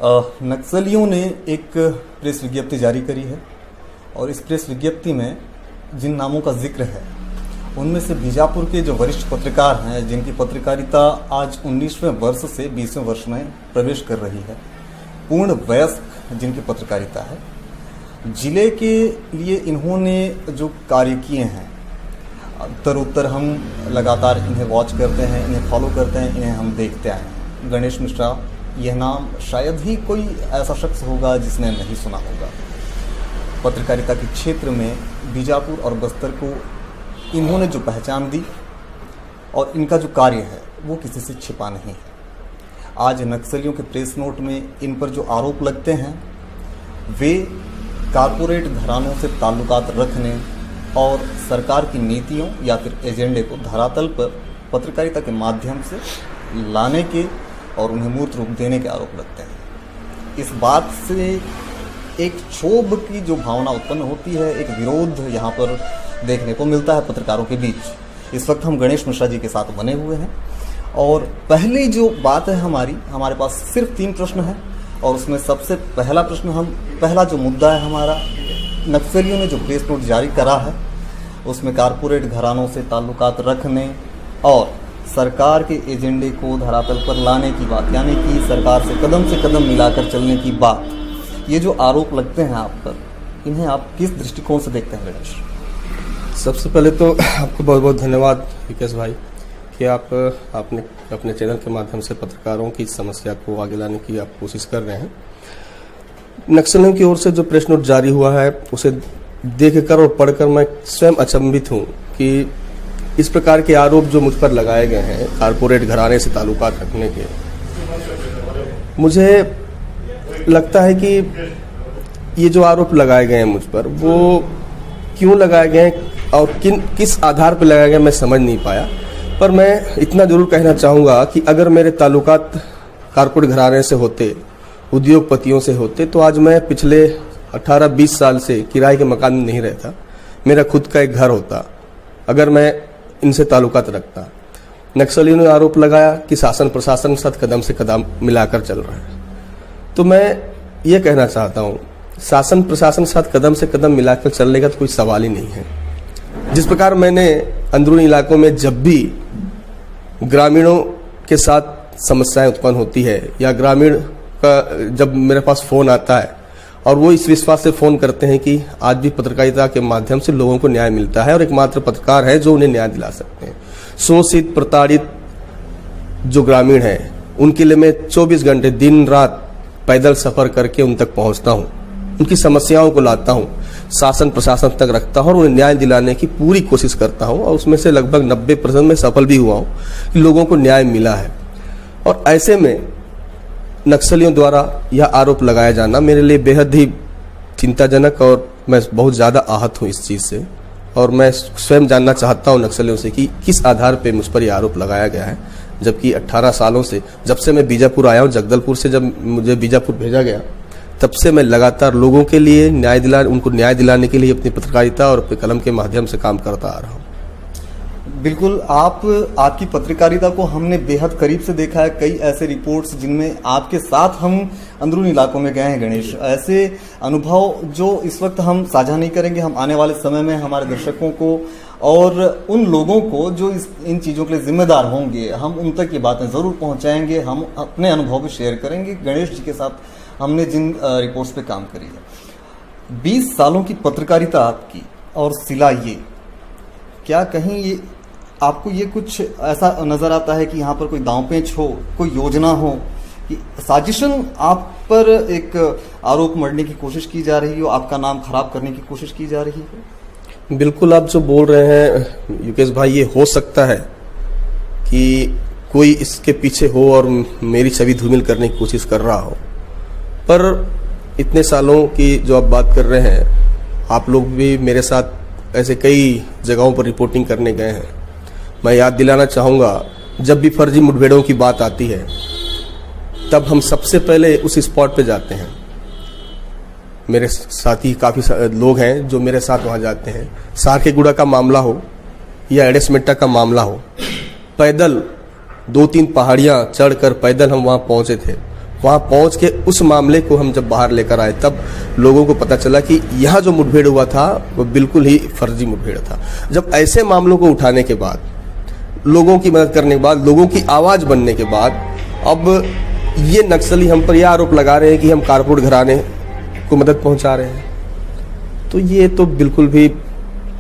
नक्सलियों ने एक प्रेस विज्ञप्ति जारी करी है और इस प्रेस विज्ञप्ति में जिन नामों का जिक्र है उनमें से बीजापुर के जो वरिष्ठ पत्रकार हैं, जिनकी पत्रकारिता आज 19वें वर्ष से 20वें वर्ष में प्रवेश कर रही है, पूर्ण वयस्क जिनकी पत्रकारिता है, जिले के लिए इन्होंने जो कार्य किए हैं, उत्तरोत्तर हम लगातार इन्हें वॉच करते हैं, इन्हें फॉलो करते हैं, इन्हें हम देखते आए हैं। गणेश मिश्रा, यह नाम शायद ही कोई ऐसा शख्स होगा जिसने नहीं सुना होगा। पत्रकारिता के क्षेत्र में बीजापुर और बस्तर को इन्होंने जो पहचान दी और इनका जो कार्य है वो किसी से छिपा नहीं है। आज नक्सलियों के प्रेस नोट में इन पर जो आरोप लगते हैं वे कारपोरेट घरानों से ताल्लुकात रखने और सरकार की नीतियों या फिर एजेंडे को धरातल पर पत्रकारिता के माध्यम से लाने के और उन्हें मूर्त रूप देने के आरोप लगते हैं। इस बात से एक क्षोभ की जो भावना उत्पन्न होती है, एक विरोध यहाँ पर देखने को मिलता है पत्रकारों के बीच। इस वक्त हम गणेश मिश्रा जी के साथ बने हुए हैं और पहली जो बात है हमारे पास सिर्फ 3 प्रश्न हैं और उसमें सबसे पहला जो मुद्दा है हमारा, नक्सलियों ने जो प्रेस नोट जारी करा है उसमें कारपोरेट घरानों से ताल्लुकात रखने और सरकार के एजेंडे को धरातल पर लाने की बात, यानी कि सरकार से कदम मिलाकर चलने की बात, ये जो आरोप लगते हैं आप पर, इन्हें आप किस दृष्टिकोण से देखते हैं गणेश? सबसे पहले तो आपको बहुत बहुत धन्यवाद विकास भाई कि आपने अपने चैनल के माध्यम से पत्रकारों की समस्या को आगे लाने की आप कोशिश कर रहे हैं। नक्सलियों की ओर से जो प्रेस नोट जारी हुआ है उसे देखकर और पढ़कर मैं स्वयं अचंभित हूँ कि इस प्रकार के आरोप जो मुझ पर लगाए गए हैं कारपोरेट घराने से ताल्लुकात रखने के, मुझे लगता है कि ये जो आरोप लगाए गए हैं मुझ पर वो क्यों लगाए गए हैं और किस आधार पर लगाए गए मैं समझ नहीं पाया। पर मैं इतना जरूर कहना चाहूँगा कि अगर मेरे ताल्लुकात कारपोरेट घराने से होते, उद्योगपतियों से होते, तो आज मैं पिछले 18-20 साल से किराए के मकान में नहीं रहता, मेरा खुद का एक घर होता अगर मैं इनसे ताल्लुकात रखता। नक्सलियों ने आरोप लगाया कि शासन प्रशासन साथ कदम से कदम मिलाकर चल रहा है, तो मैं ये कहना चाहता हूँ शासन प्रशासन साथ कदम से कदम मिलाकर चलने का तो कोई सवाल ही नहीं है। जिस प्रकार मैंने अंदरूनी इलाकों में जब भी ग्रामीणों के साथ समस्याएं उत्पन्न होती है या ग्रामीण का जब मेरे पास फ़ोन आता है और वो इस विश्वास से फ़ोन करते हैं कि आज भी पत्रकारिता के माध्यम से लोगों को न्याय मिलता है और एकमात्र पत्रकार है जो उन्हें न्याय दिला सकते हैं, शोषित प्रताड़ित जो ग्रामीण हैं उनके लिए मैं 24 घंटे दिन रात पैदल सफ़र करके उन तक पहुंचता हूं, उनकी समस्याओं को लाता हूं, शासन प्रशासन तक रखता हूं और उन्हें न्याय दिलाने की पूरी कोशिश करता हूं और उसमें से लगभग 90% में सफल भी हुआ हूं कि लोगों को न्याय मिला है। और ऐसे में नक्सलियों द्वारा यह आरोप लगाया जाना मेरे लिए बेहद ही चिंताजनक और मैं बहुत ज़्यादा आहत हूँ इस चीज़ से और मैं स्वयं जानना चाहता हूँ नक्सलियों से कि किस आधार पे मुझ पर यह आरोप लगाया गया है, जबकि 18 सालों से जब से मैं बीजापुर आया हूँ, जगदलपुर से जब मुझे बीजापुर भेजा गया तब से मैं लगातार लोगों के लिए उनको न्याय दिलाने के लिए अपनी पत्रकारिता और अपने कलम के माध्यम से काम करता आ रहा हूँ। बिल्कुल, आपकी पत्रकारिता को हमने बेहद करीब से देखा है। कई ऐसे रिपोर्ट्स जिनमें आपके साथ हम अंदरूनी इलाकों में गए हैं गणेश, ऐसे अनुभव जो इस वक्त हम साझा नहीं करेंगे, हम आने वाले समय में हमारे दर्शकों को और उन लोगों को जो इन चीज़ों के लिए जिम्मेदार होंगे, हम उन तक ये बातें ज़रूर पहुँचाएंगे, हम अपने अनुभव भी शेयर करेंगे। गणेश जी के साथ हमने जिन रिपोर्ट्स पे काम करी है, 20 सालों की पत्रकारिता आपकी और सिला, ये क्या कहीं ये आपको ये कुछ ऐसा नज़र आता है कि यहाँ पर कोई दांवपेच हो, कोई योजना हो, कि साजिशन आप पर एक आरोप मढ़ने की कोशिश की जा रही हो, आपका नाम खराब करने की कोशिश की जा रही है? बिल्कुल, आप जो बोल रहे हैं युकेश भाई, ये हो सकता है कि कोई इसके पीछे हो और मेरी छवि धूमिल करने की कोशिश कर रहा हो, पर इतने सालों की जो आप बात कर रहे हैं, आप लोग भी मेरे साथ ऐसे कई जगहों पर रिपोर्टिंग करने गए हैं। मैं याद दिलाना चाहूँगा, जब भी फर्जी मुठभेड़ों की बात आती है तब हम सबसे पहले उस स्पॉट पे जाते हैं। मेरे साथी काफ़ी लोग हैं जो मेरे साथ वहाँ जाते हैं। सारकेगुड़ा का मामला हो या एडेसमेट्टा का मामला हो, पैदल 2-3 पहाड़ियाँ चढ़कर पैदल हम वहाँ पहुँचे थे। वहाँ पहुँच के उस मामले को हम जब बाहर लेकर आए तब लोगों को पता चला कि यहाँ जो मुठभेड़ हुआ था वो बिल्कुल ही फर्जी मुठभेड़ था। जब ऐसे मामलों को उठाने के बाद, लोगों की मदद करने के बाद, लोगों की आवाज़ बनने के बाद, अब ये नक्सली हम पर यह आरोप लगा रहे हैं कि हम कारपोरेट घराने को मदद पहुँचा रहे हैं, तो ये तो बिल्कुल भी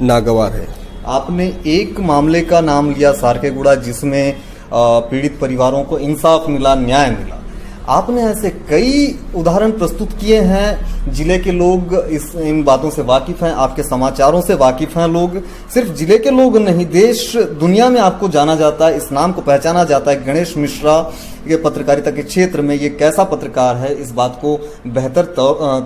नागवार है। आपने एक मामले का नाम लिया सारकेगुड़ा, जिसमें पीड़ित परिवारों को इंसाफ मिला, न्याय मिला। आपने ऐसे कई उदाहरण प्रस्तुत किए हैं। जिले के लोग इन बातों से वाकिफ हैं, आपके समाचारों से वाकिफ हैं लोग। सिर्फ जिले के लोग नहीं, देश दुनिया में आपको जाना जाता है, इस नाम को पहचाना जाता है। गणेश मिश्रा ये पत्रकारिता के क्षेत्र में ये कैसा पत्रकार है, इस बात को बेहतर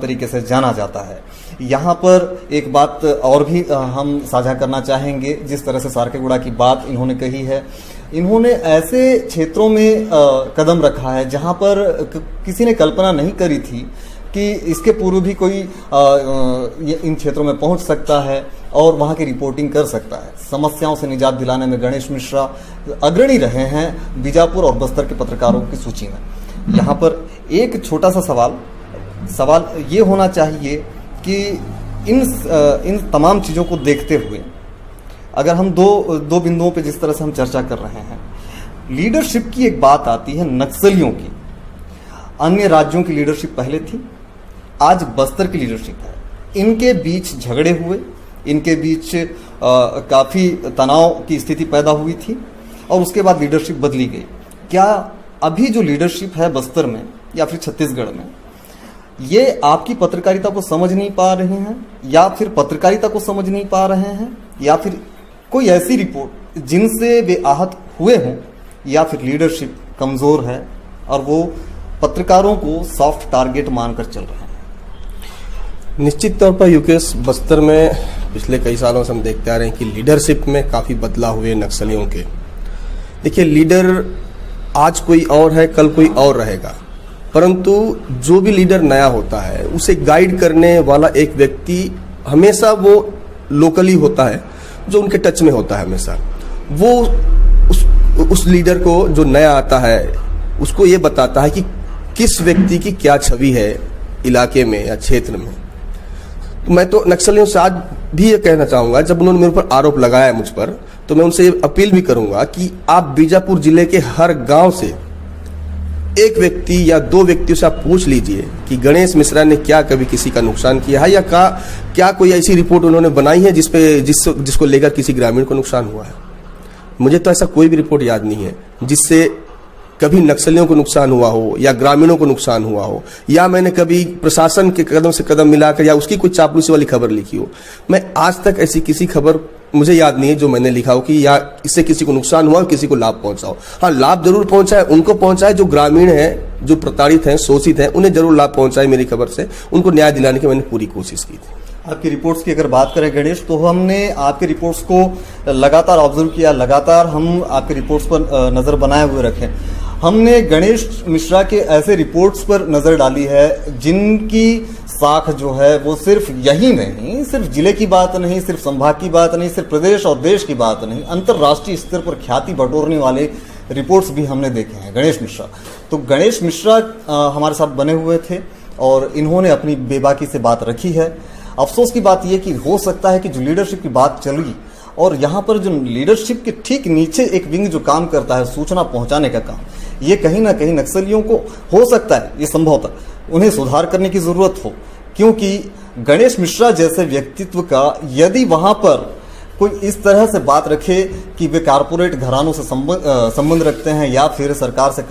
तरीके से जाना जाता है। यहाँ पर एक बात और भी हम साझा करना चाहेंगे। जिस तरह से सारकेगुड़ा की बात इन्होंने कही है, इन्होंने ऐसे क्षेत्रों में कदम रखा है जहाँ पर किसी ने कल्पना नहीं करी थी कि इसके पूर्व भी कोई इन क्षेत्रों में पहुँच सकता है और वहाँ की रिपोर्टिंग कर सकता है। समस्याओं से निजात दिलाने में गणेश मिश्रा अग्रणी रहे हैं बीजापुर और बस्तर के पत्रकारों की सूची में। यहाँ पर एक छोटा सा सवाल ये होना चाहिए कि इन तमाम चीज़ों को देखते हुए अगर हम दो बिंदुओं पे जिस तरह से हम चर्चा कर रहे हैं, लीडरशिप की एक बात आती है नक्सलियों की। अन्य राज्यों की लीडरशिप पहले थी, आज बस्तर की लीडरशिप है। इनके बीच झगड़े हुए, इनके बीच काफ़ी तनाव की स्थिति पैदा हुई थी और उसके बाद लीडरशिप बदली गई। क्या अभी जो लीडरशिप है बस्तर में या फिर छत्तीसगढ़ में, ये आपकी पत्रकारिता को समझ नहीं पा रहे हैं, या फिर पत्रकारिता को समझ नहीं पा रहे हैं, या फिर कोई ऐसी रिपोर्ट जिनसे वे आहत हुए हों, या फिर लीडरशिप कमज़ोर है और वो पत्रकारों को सॉफ्ट टारगेट मानकर चल रहे हैं? निश्चित तौर पर यूकेश, बस्तर में पिछले कई सालों से हम देखते आ रहे हैं कि लीडरशिप में काफ़ी बदलाव हुए नक्सलियों के। देखिए, लीडर आज कोई और है, कल कोई और रहेगा, परंतु जो भी लीडर नया होता है उसे गाइड करने वाला एक व्यक्ति हमेशा वो लोकली होता है, जो उनके टच में होता है। हमेशा वो उस लीडर को जो नया आता है उसको ये बताता है कि किस व्यक्ति की क्या छवि है इलाके में या क्षेत्र में। तो मैं तो नक्सलियों से आज भी ये कहना चाहूँगा, जब उन्होंने मेरे ऊपर आरोप लगाया मुझ पर, तो मैं उनसे अपील भी करूँगा कि आप बीजापुर जिले के हर गांव से एक व्यक्ति या दो व्यक्तियों से आप पूछ लीजिए कि गणेश मिश्रा ने क्या कभी किसी का नुकसान किया है, या क्या कोई ऐसी रिपोर्ट उन्होंने बनाई है जिसको लेकर किसी ग्रामीण को नुकसान हुआ है। मुझे तो ऐसा कोई भी रिपोर्ट याद नहीं है जिससे कभी नक्सलियों को नुकसान हुआ हो या ग्रामीणों को नुकसान हुआ हो, या मैंने कभी प्रशासन के कदम से कदम मिलाकर या उसकी कोई चापलूसी वाली खबर लिखी हो। मैं आज तक ऐसी किसी खबर मुझे याद नहीं है जो मैंने लिखा हो कि या इससे किसी को नुकसान हुआ और किसी को लाभ पहुंचा हो। हाँ, लाभ जरूर पहुंचा है, उनको पहुंचा है जो ग्रामीण हैं, जो प्रताड़ित हैं, शोषित हैं, उन्हें जरूर लाभ पहुंचा है। मेरी खबर से उनको न्याय दिलाने की मैंने पूरी कोशिश की थी। आपकी रिपोर्ट्स की अगर बात करें गणेश, तो हमने आपके रिपोर्ट्स को लगातार ऑब्जर्व किया, लगातार हम आपके रिपोर्ट्स पर नज़र बनाए हुए रखे। हमने गणेश मिश्रा के ऐसे रिपोर्ट्स पर नज़र डाली है जिनकी साख जो है वो सिर्फ यही नहीं, सिर्फ जिले की बात नहीं, सिर्फ संभाग की बात नहीं, सिर्फ प्रदेश और देश की बात नहीं, अंतर्राष्ट्रीय स्तर पर ख्याति बटोरने वाले रिपोर्ट्स भी हमने देखे हैं गणेश मिश्रा। तो गणेश मिश्रा हमारे साथ बने हुए थे और इन्होंने अपनी बेबाकी से बात रखी है। अफसोस की बात यह कि हो सकता है कि जो लीडरशिप की बात चली और यहाँ पर जो लीडरशिप के ठीक नीचे एक विंग जो काम करता है सूचना पहुँचाने का काम, ये कहीं ना कहीं नक्सलियों को हो सकता है, ये संभवतः उन्हें सुधार करने की ज़रूरत हो, क्योंकि गणेश मिश्रा जैसे व्यक्तित्व का यदि वहाँ पर कोई इस तरह से बात रखे कि वे कारपोरेट घरानों से संबंध रखते हैं या फिर सरकार से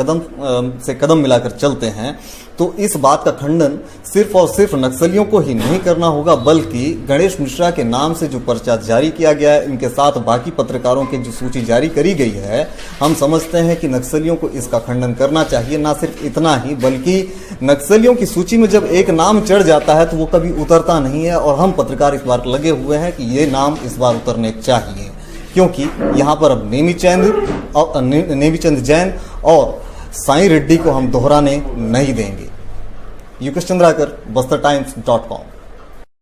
कदम मिलाकर चलते हैं, तो इस बात का खंडन सिर्फ और सिर्फ नक्सलियों को ही नहीं करना होगा, बल्कि गणेश मिश्रा के नाम से जो पर्चा जारी किया गया है, इनके साथ बाकी पत्रकारों की जो सूची जारी करी गई है, हम समझते हैं कि नक्सलियों को इसका खंडन करना चाहिए। ना सिर्फ इतना ही, बल्कि नक्सलियों की सूची में जब एक नाम चढ़ जाता है तो वो कभी उतरता नहीं है, और हम पत्रकार इस बार लगे हुए हैं कि ये नाम इस बार उतरने चाहिए, क्योंकि यहाँ पर अब नेमीचंद जैन और साईं रेड्डी को हम दोहराने नहीं देंगे। यूकेश चंद्राकर, BasterTimes.com।